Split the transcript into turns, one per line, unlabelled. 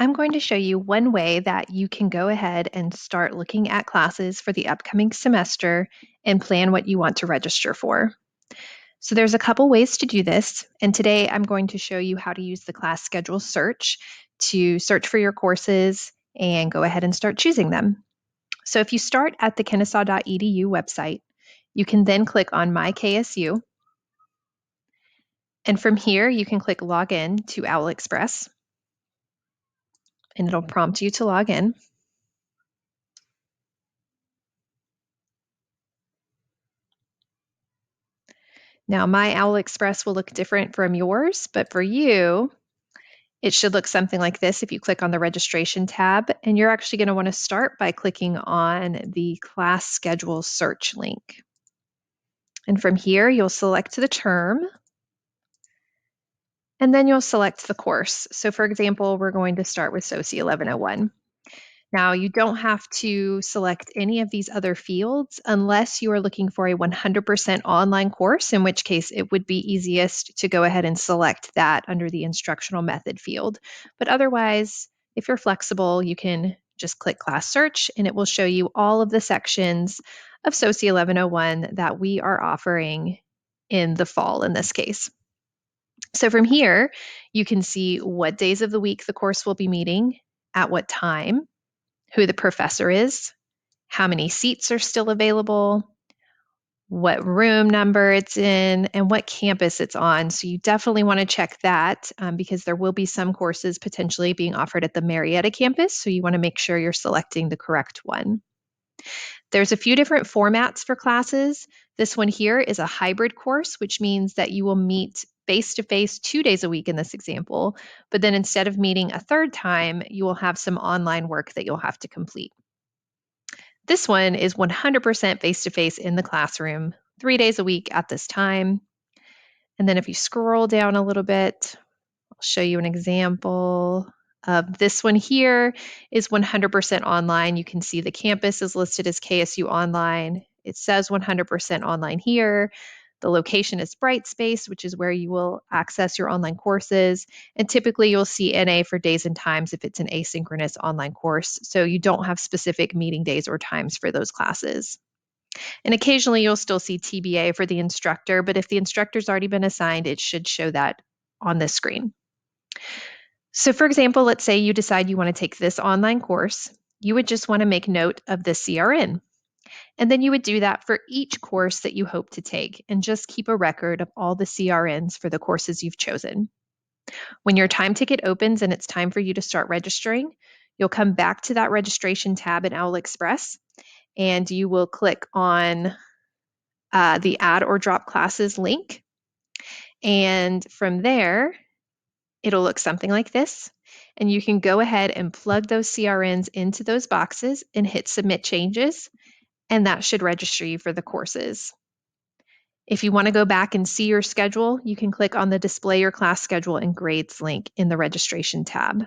I'm going to show you one way that you can go ahead and start looking at classes for the upcoming semester and plan what you want to register for. So there's a couple ways to do this, and today I'm going to show you how to use the class schedule search to search for your courses and go ahead and start choosing them. So if you start at the kennesaw.edu website, you can then click on My KSU, and from here you can click Log In to Owl Express, and it'll prompt you to log in. Now, my Owl Express will look different from yours, but for you, it should look something like this if you click on the registration tab, and you're actually going to want to start by clicking on the class schedule search link. And from here, you'll select the term, and then you'll select the course. So for example, we're going to start with SOCI 1101. Now, you don't have to select any of these other fields unless you are looking for a 100% online course, in which case it would be easiest to go ahead and select that under the instructional method field. But otherwise, if you're flexible, you can just click class search and it will show you all of the sections of SOCI 1101 that we are offering in the fall in this case. So from here, you can see what days of the week the course will be meeting, at what time, who the professor is, how many seats are still available, what room number it's in, and what campus it's on. So you definitely want to check that because there will be some courses potentially being offered at the Marietta campus. So you want to make sure you're selecting the correct one. There's a few different formats for classes. This one here is a hybrid course, which means that you will meet face-to-face 2 days a week in this example, but then instead of meeting a third time, you will have some online work that you'll have to complete. This one is 100% face-to-face in the classroom, 3 days a week at this time. And then if you scroll down a little bit, I'll show you an example of this one here is 100% online. You can see the campus is listed as KSU Online. It says 100% online here. The location is Brightspace, which is where you will access your online courses. And typically you'll see NA for days and times if it's an asynchronous online course. So you don't have specific meeting days or times for those classes. And occasionally you'll still see TBA for the instructor, but if the instructor's already been assigned, it should show that on this screen. So for example, let's say you decide you want to take this online course. You would just want to make note of the CRN. And then you would do that for each course that you hope to take and just keep a record of all the CRNs for the courses you've chosen. When your time ticket opens and it's time for you to start registering, you'll come back to that registration tab in Owl Express and you will click on the Add or Drop Classes link. And from there, it'll look something like this. And you can go ahead and plug those CRNs into those boxes and hit Submit Changes, and that should register you for the courses. If you want to go back and see your schedule, you can click on the Display Your Class Schedule and Grades link in the registration tab.